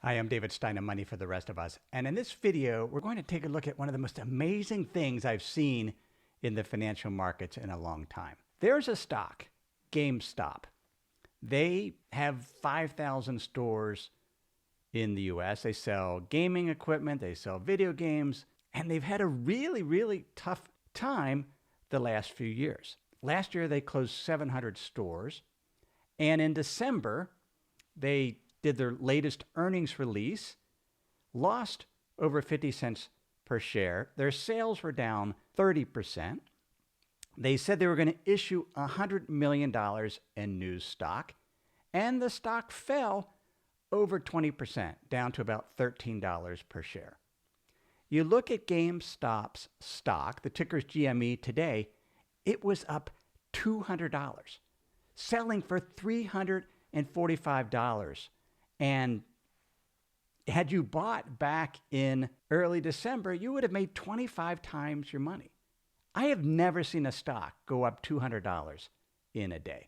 Hi, I'm David Stein of Money for the Rest of Us. And in this video, we're going to take a look at one of the most amazing things I've seen in the financial markets in a long time. There's a stock, GameStop. They have 5,000 stores in the US. They sell gaming equipment, they sell video games, and they've had a really tough time the last few years. Last year, they closed 700 stores. And in December, they did their latest earnings release, lost over 50 cents per share. Their sales were down 30%. They said they were going to issue $100 million in new stock, and the stock fell over 20%, down to about $13 per share. You look at GameStop's stock, the ticker's GME today, it was up $200, selling for $345. And had you bought back in early December, you would have made 25 times your money. I have never seen a stock go up $200 in a day.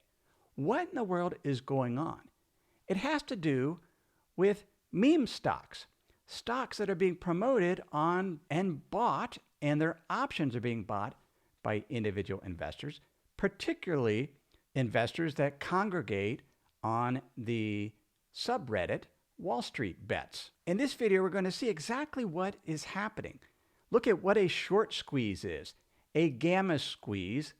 What in the world is going on? It has to do with meme stocks, stocks that are being promoted on and bought, and their options are being bought by individual investors, particularly investors that congregate on the subreddit wallstreetbets. In this video, we're going to see exactly what is happening. Look at what a short squeeze is, a gamma squeeze,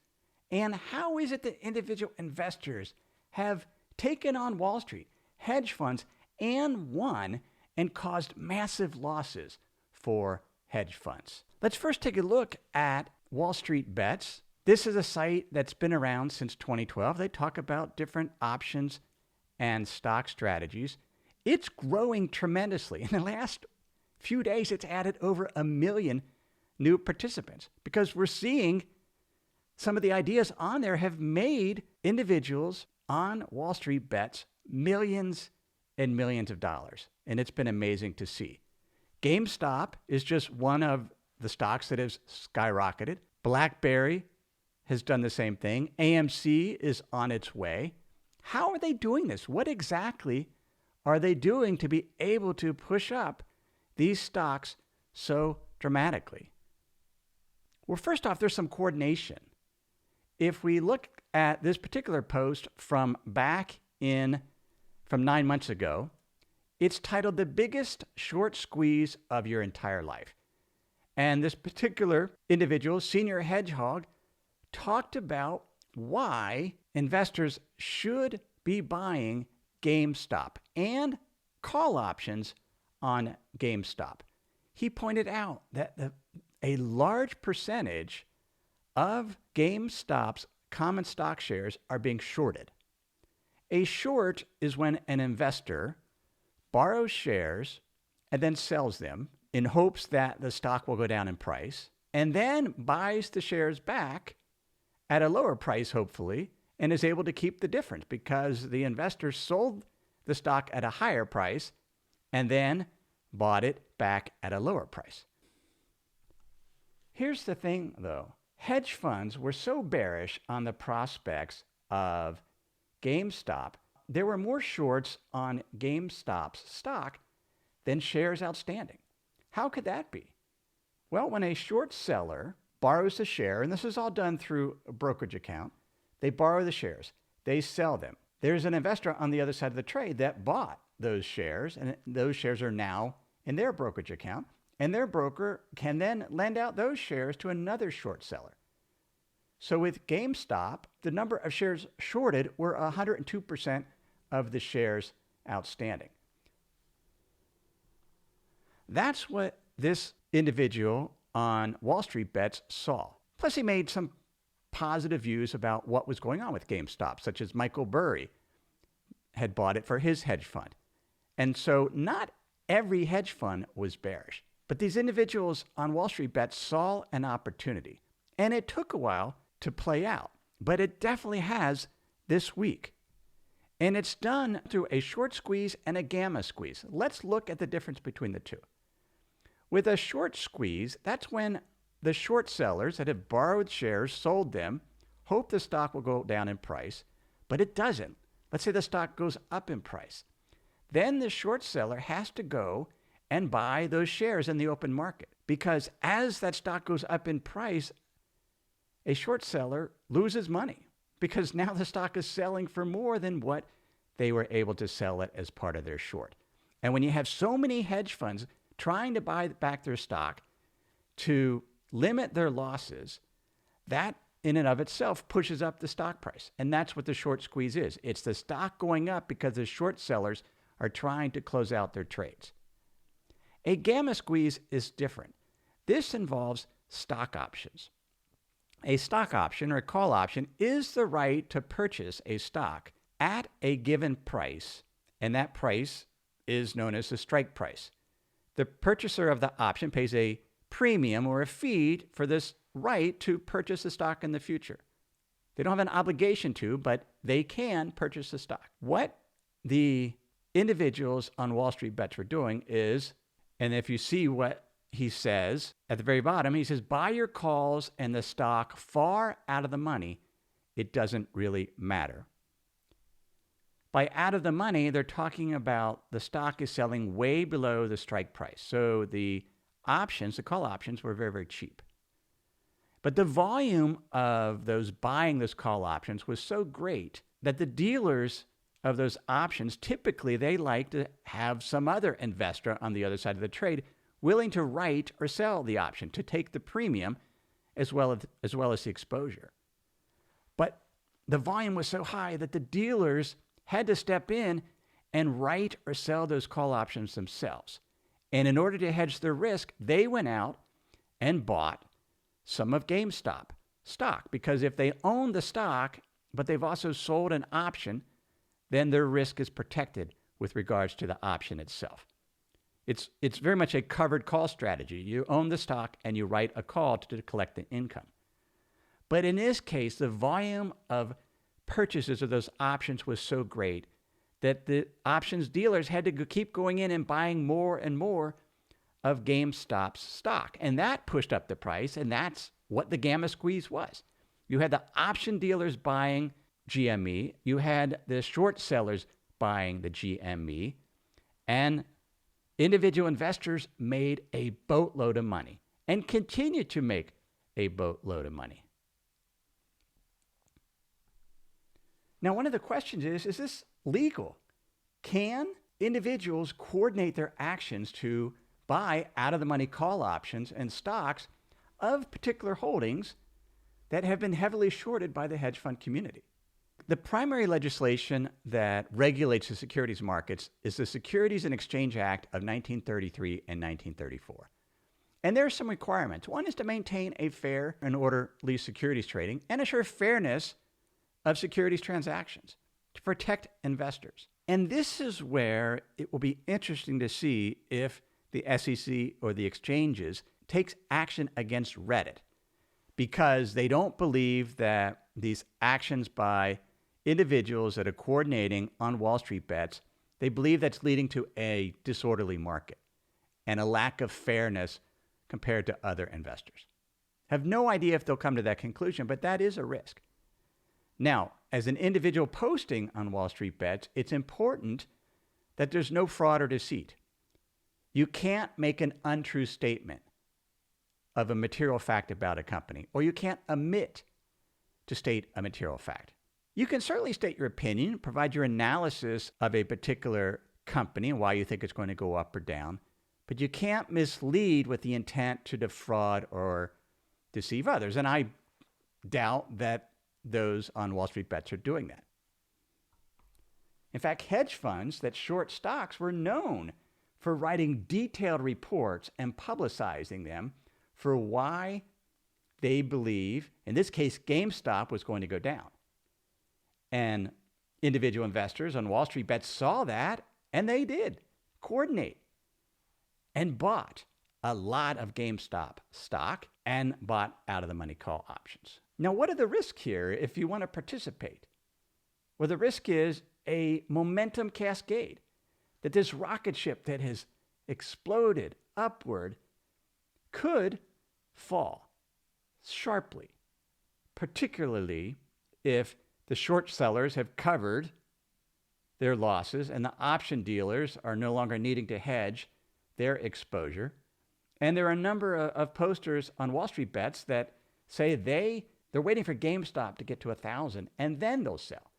and how is it that individual investors have taken on Wall Street, hedge funds, and won and caused massive losses for hedge funds. Let's first take a look at wallstreetbets. This is a site that's been around since 2012. They talk about different options and stock strategies. It's growing tremendously. In the last few days, it's added over 1 million new participants because we're seeing some of the ideas on there have made individuals on wallstreetbets millions and millions of dollars. And it's been amazing to see. GameStop is just one of the stocks that has skyrocketed. Blackberry has done the same thing. AMC is on its way. How are they doing this? What exactly are they doing to be able to push up these stocks so dramatically? Well, first off, there's some coordination. If we look at this particular post from 9 months ago, it's titled "The Biggest Short Squeeze of Your Entire Life." And this particular individual, senior hedgehog, talked about why investors should be buying GameStop and call options on GameStop. He pointed out that a large percentage of GameStop's common stock shares are being shorted. A short is when an investor borrows shares and then sells them in hopes that the stock will go down in price, and then buys the shares back at a lower price, hopefully, and is able to keep the difference because the investor sold the stock at a higher price and then bought it back at a lower price. Here's the thing, though. Hedge funds were so bearish on the prospects of GameStop, there were more shorts on GameStop's stock than shares outstanding. How could that be? Well, when a short seller borrows a share, and this is all done through a brokerage account, they borrow the shares, they sell them. There's an investor on the other side of the trade that bought those shares, and those shares are now in their brokerage account, and their broker can then lend out those shares to another short seller. So with GameStop, the number of shares shorted were 102% of the shares outstanding. That's what this individual on wallstreetbets saw. Plus, he made some positive views about what was going on with GameStop, such as Michael Burry had bought it for his hedge fund. And so not every hedge fund was bearish, but these individuals on wallstreetbets saw an opportunity. And it took a while to play out, but it definitely has this week. And it's done through a short squeeze and a gamma squeeze. Let's look at the difference between the two. With a short squeeze, that's when the short sellers that have borrowed shares, sold them, hope the stock will go down in price, but it doesn't. Let's say the stock goes up in price. then the short seller has to go and buy those shares in the open market. Because as that stock goes up in price, a short seller loses money because now the stock is selling for more than what they were able to sell it as part of their short. And when you have so many hedge funds trying to buy back their stock to limit their losses, that in and of itself pushes up the stock price. And that's what the short squeeze is. It's the stock going up because the short sellers are trying to close out their trades. A gamma squeeze is different. This involves stock options. A stock option or a call option is the right to purchase a stock at a given price, and that price is known as the strike price. The purchaser of the option pays a premium or a fee for this right to purchase the stock in the future. They don't have an obligation to, but they can purchase the stock. What the individuals on Wall Street Bets were doing is, and if you see what he says at the very bottom, he says, buy your calls and the stock far out of the money. It doesn't really matter. By out of the money, they're talking about the stock is selling way below the strike price. So the options, the call options, were very, very cheap. But the volume of those buying those call options was so great that the dealers of those options, typically they like to have some other investor on the other side of the trade willing to write or sell the option to take the premium as well as the exposure. But the volume was so high that the dealers had to step in and write or sell those call options themselves. And in order to hedge their risk, they went out and bought some of GameStop stock, because if they own the stock, but they've also sold an option, then their risk is protected with regards to the option itself. It's very much a covered call strategy. You own the stock and you write a call to collect the income. But in this case, the volume of purchases of those options was so great that the options dealers had to keep going in and buying more and more of GameStop's stock. And that pushed up the price, and that's what the gamma squeeze was. You had the option dealers buying GME, you had the short sellers buying the GME, and individual investors made a boatload of money and continue to make a boatload of money. Now, one of the questions is this legal? Can individuals coordinate their actions to buy out-of-the-money call options and stocks of particular holdings that have been heavily shorted by the hedge fund community? The primary legislation that regulates the securities markets is the Securities and Exchange Act of 1933 and 1934. And there are some requirements. One is to maintain a fair and orderly securities trading and assure fairness of securities transactions to protect investors. And this is where it will be interesting to see if the SEC or the exchanges takes action against Reddit, because they don't believe that these actions by individuals that are coordinating on Wall Street Bets, they believe that's leading to a disorderly market and a lack of fairness compared to other investors. Have no idea if they'll come to that conclusion, but that is a risk. Now, as an individual posting on Wall Street Bets, it's important that there's no fraud or deceit. You can't make an untrue statement of a material fact about a company, or you can't omit to state a material fact. You can certainly state your opinion, provide your analysis of a particular company and why you think it's going to go up or down, but you can't mislead with the intent to defraud or deceive others. And I doubt that those on Wall Street Bets are doing that. In fact, hedge funds that short stocks were known for writing detailed reports and publicizing them for why they believe, in this case, GameStop was going to go down. And individual investors on Wall Street Bets saw that, and they did coordinate and bought a lot of GameStop stock and bought out-of-the-money call options. Now, what are the risks here if you want to participate? Well, the risk is a momentum cascade, that this rocket ship that has exploded upward could fall sharply, particularly if the short sellers have covered their losses, and the option dealers are no longer needing to hedge their exposure. And there are a number of posters on Wall Street Bets that say they're waiting for GameStop to get to 1,000 and then they'll sell.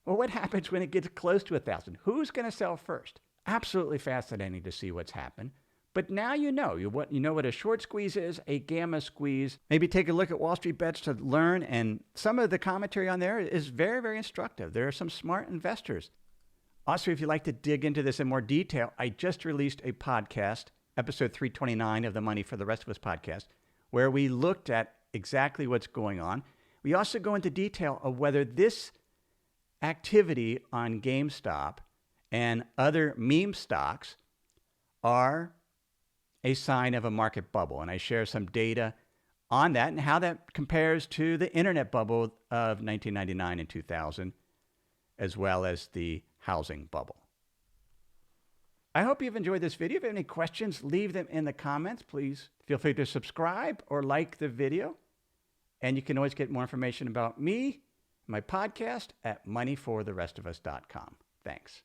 Well, what happens when it gets close to 1,000? Who's going to sell first? Absolutely fascinating to see what's happened. But now you know what a short squeeze is, a gamma squeeze. Maybe take a look at Wall Street Bets to learn. And some of the commentary on there is very, very instructive. There are some smart investors. Also, if you'd like to dig into this in more detail, I just released a podcast, episode 329 of the Money for the Rest of Us podcast, where we looked at exactly what's going on. We also go into detail of whether this activity on GameStop and other meme stocks are a sign of a market bubble. And I share some data on that and how that compares to the internet bubble of 1999 and 2000, as well as the housing bubble. I hope you've enjoyed this video. If you have any questions, leave them in the comments. Please feel free to subscribe or like the video. And you can always get more information about me, my podcast, at moneyfortherestofus.com. Thanks.